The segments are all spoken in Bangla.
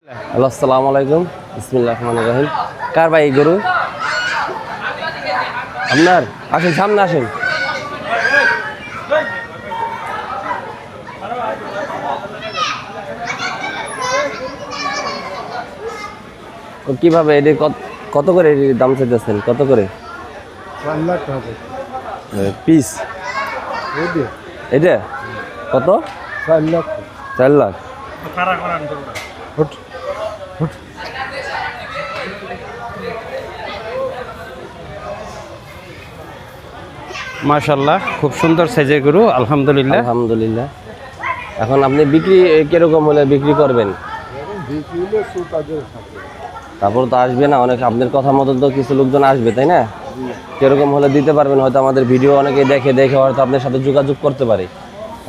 হ্যালো, আসসালামু আলাইকুম। বিসমিল্লাহির রহমানির রহিম। কার ভাই গরু? আপনার? আসেন, সামনে আসেন। ও কিভাবে এটি কত করে এটির দাম চাইতেছেন? কত করে 4 লাখ টাকা পিস? এটা কত? 4 লাখ। 4 লাখ। মাশাআল্লাহ, খুব সুন্দর সাইজের গরু। আলহামদুলিল্লাহ। আলহামদুলিল্লাহ। এখন আপনি বিক্রি কিরকম হলে বিক্রি করবেন? তারপর তো আসবে না অনেক, আপনার কথা মতো তো কিছু লোকজন আসবে, তাই না? কিরকম হলে দিতে পারবেন? হয়তো আমাদের ভিডিও অনেকে দেখে হয়তো আপনার সাথে যোগাযোগ করতে পারে।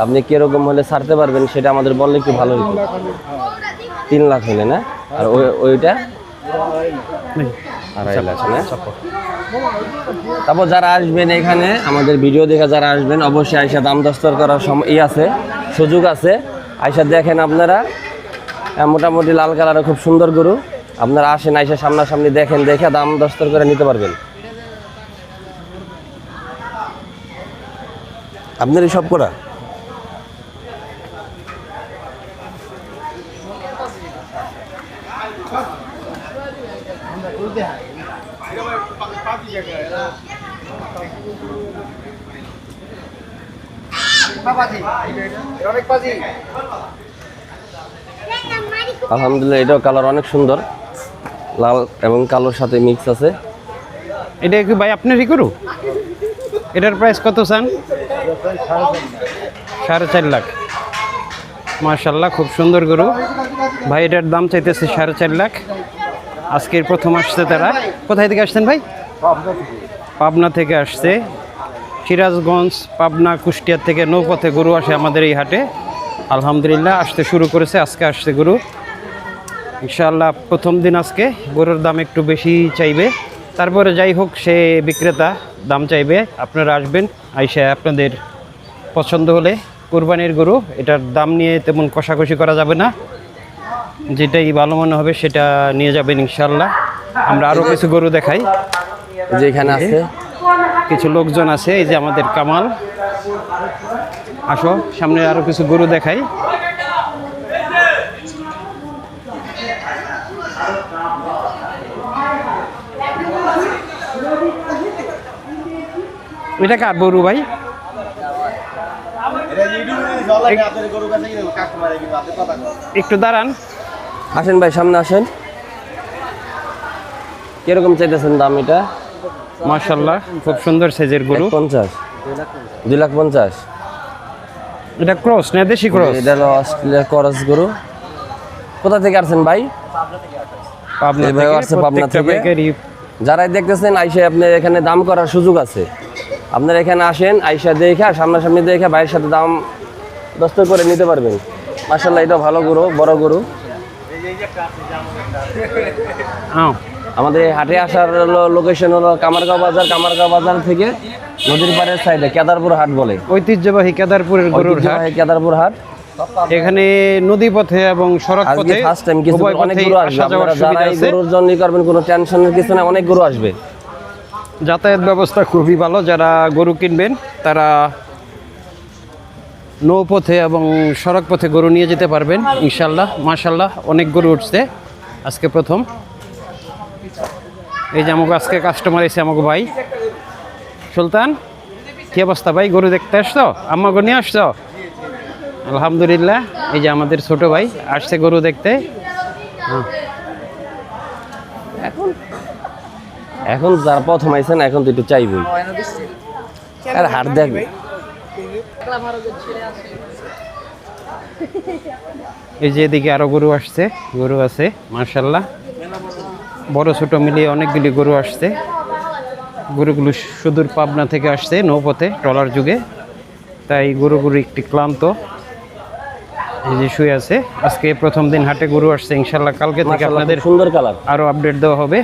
আপনি কিরকম হলে ছাড়তে পারবেন সেটা আমাদের বললে একটু ভালো হতো। 3 লাখ হলে না? আর ওইটা 2.5 লাখ না? তারপর যারা আসবেন এখানে আমাদের ভিডিও দেখে যারা আসবেন অবশ্যই আইসা দাম দস্তর করার আছে, সুযোগ আছে। আইসা দেখেন আপনারা, মোটামুটি লাল কালারের খুব সুন্দর গরু। আপনারা আসেন, আইসা সামনাসামনি দেখেন, দেখে দাম দস্তর করে নিতে পারবেন। আপনারই সব করা। আলহামদুলিল্লাহ, এটাও কালার অনেক সুন্দর, লাল এবং কালোর সাথে মিক্স আছে। এটা কি ভাই আপনারই গরু? এটার প্রাইস কত চান? 4.5 লাখ। মাশাআল্লাহ, খুব সুন্দর গরু ভাই। এটার দাম চাইতেছে 4.5 লাখ। আজকের প্রথম আসছে তারা। কোথায় থেকে আসছেন ভাই? পাবনা থেকে আসছে। সিরাজগঞ্জ, পাবনা, কুষ্টিয়া থেকে নৌপথে গরু আসে আমাদের এই হাটে। আলহামদুলিল্লাহ, আসতে শুরু করেছে, আজকে আসছে গরু। ইনশাআল্লাহ প্রথম দিন আজকে গরুর দাম একটু বেশি চাইবে। তারপরে যাই হোক, সে বিক্রেতা দাম চাইবে। আপনারা আসবেন, আইসা আপনাদের পছন্দ হলে কুরবানির গরু, এটার দাম নিয়ে তেমন কষাকষি করা যাবে না। যেটাই ভালো মনে হবে সেটা নিয়ে যাবেন ইনশাআল্লাহ। আমরা আরও কিছু গরু দেখাই। যে এখানে আছে কিছু লোকজন আছে, এই যে আমাদের কামাল। আসো, সামনে আরো কিছু গরু দেখাই। এটা কার গরু ভাই? একটু দাঁড়ান, আসেন ভাই, সামনে আসেন। কিরকম চাইতেছেন দাম এটা? মাশাআল্লাহ, খুব সুন্দর সাইজের গরু। 50, 2,50,000। এটা ক্রস না দেশি ক্রস? এটা হলো অস্ট্রেলিয়ার ক্রস গরু। কোথা থেকে আসছেন ভাই? পাবনা এই ভাই আসছে পাবনা থেকে। যারাই দেখতেছেন আইসা আপনার এখানে দাম করার সুযোগ আছে। আপনারা এখানে আসেন, আইসা দেখে সামনাসামনি দেখে ভাইয়ের সাথে দাম দস্তর করে নিতে পারবেন। মাশাআল্লাহ, এটা ভালো গরু, বড় গরু। আমাদের এই হাটে আসার লোকেশন হলো কামারগাঁও বাজার। কামারগাঁও বাজার থেকে নদীর পাড়ের সাইডে কেদারপুর হাট বলে, ঐতিহ্যবাহী কেদারপুরের গরুর হাট। কেদারপুর হাট এখানে নদী পথে এবং সড়ক পথে ফার্স্ট টাইম কিছু অনেক গরু আসবে। আপনারা যারা এই গরুর জন্য করবেন, কোনো টেনশনের কিছু না, অনেক গরু আসবে। যাতায়াত ব্যবস্থা খুবই ভালো। যারা গরু কিনবেন তারা নৌপথে এবং সড়ক পথে গরু নিয়ে যেতে পারবেন ইনশাল্লাহ। মাশাল্লাহ, অনেক গরু উঠছে আজকে প্রথম। এই যে আমাকে আজকে কাস্টমার এসে আমাকে ভাই সুলতান, কি অবস্থা ভাই? গরু দেখতে আসছো? আম্মা গরু নিয়ে আসছো? আলহামদুলিল্লাহ, এই যে আমাদের ছোট ভাই আসছে গরু দেখতে। এখন যারা প্রথম আইছেন এখন তো একটু চাইবই, আর হাট দেখবে। এই যে এদিকে আরো গরু আসছে, গরু আছে মাশাল্লাহ, বড় ছোট মিলিয়ে অনেকগুলি গরু আসছে। গরুগুলো সুদূর পাবনা থেকে আসছে নৌপথে, ট্রলার যুগে, তাই গরুগুলো একটি ক্লান্ত, এই যে শুয়ে আছে। আজকে প্রথম দিন হাটে গরু আসছে। ইনশাল্লাহ কালকে থেকে আপনাদের সুন্দর কালার আরো আপডেট দেওয়া হবে।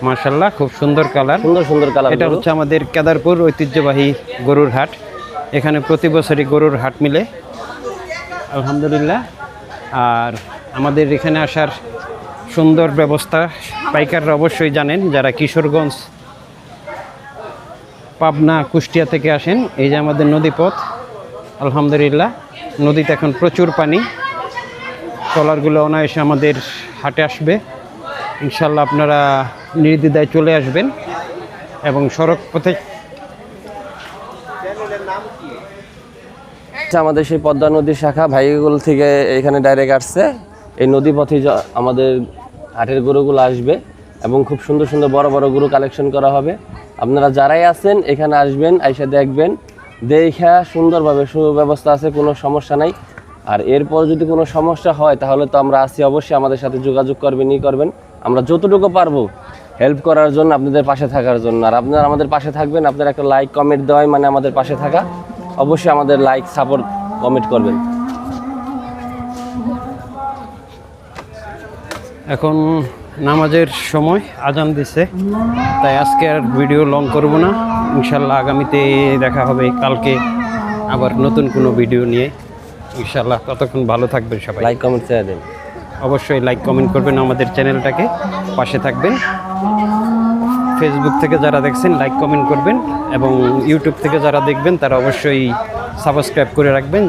মাশাল্লাহ, খুব সুন্দর কালার, সুন্দর সুন্দর কালার। এটা হচ্ছে আমাদের কেদারপুর ঐতিহ্যবাহী গরুর হাট। এখানে প্রতি বছরই গরুর হাট মিলে আলহামদুলিল্লাহ। আর আমাদের এখানে আসার সুন্দর ব্যবস্থা পাইকাররা অবশ্যই জানেন, যারা কিশোরগঞ্জ, পাবনা, কুষ্টিয়া থেকে আসেন। এই যে আমাদের নদীপথ, আলহামদুলিল্লাহ নদীতে এখন প্রচুর পানি, ট্রলারগুলো অনায়াসে আমাদের হাটে আসবে। ইনশাল্লাহ আপনারা নির্দ্বিধায় চলে আসবেন এবং সড়ক পথে আমাদের সেই পদ্মা নদীর শাখা ভাইগুলো থেকে এখানে ডাইরেক্ট আসছে। এই নদী পথে আমাদের হাটের গরুগুলো আসবে এবং খুব সুন্দর সুন্দর বড় বড় গরু কালেকশন করা হবে। আপনারা যারাই আছেন এখানে আসবেন, আইসা দেখবেন, দেখা সুন্দরভাবে সুব্যবস্থা আছে, কোনো সমস্যা নাই। আর এরপর যদি কোনো সমস্যা হয় তাহলে তো আমরা আছি, অবশ্যই আমাদের সাথে যোগাযোগ করবেন। আমরা যতটুকু পারবো হেল্প করার জন্য, আপনাদের পাশে থাকার জন্য। আর আপনারা আমাদের পাশে থাকবেন, আপনারা একটা লাইক কমেন্ট দেওয়াই মানে আমাদের পাশে থাকা। অবশ্যই আমাদের লাইক সাপোর্ট কমেন্ট করবেন। এখন নামাজের সময় আজান দিছে, তাই আজকে আর ভিডিও লং করব না। ইনশাল্লাহ আগামীতে দেখা হবে, কালকে আবার নতুন কোনো ভিডিও নিয়ে ইনশাল্লাহ। ততক্ষণ ভালো থাকবেন সবাই। লাইক কমেন্ট চেয়ে দেন, অবশ্যই লাইক কমেন্ট করবেন, আমাদের চ্যানেলটাকে পাশে থাকবেন। ফেসবুক থেকে যারা দেখছেন লাইক কমেন্ট করবেন এবং ইউটিউব থেকে যারা দেখবেন তারা অবশ্যই সাবস্ক্রাইব করে রাখবেন,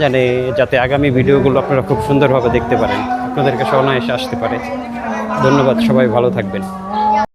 যাতে আগামী ভিডিওগুলো আপনারা খুব সুন্দরভাবে দেখতে পারেন, আপনাদের কাছে অনায়াসে আসতে পারে। ধন্যবাদ, সবাই ভালো থাকবেন।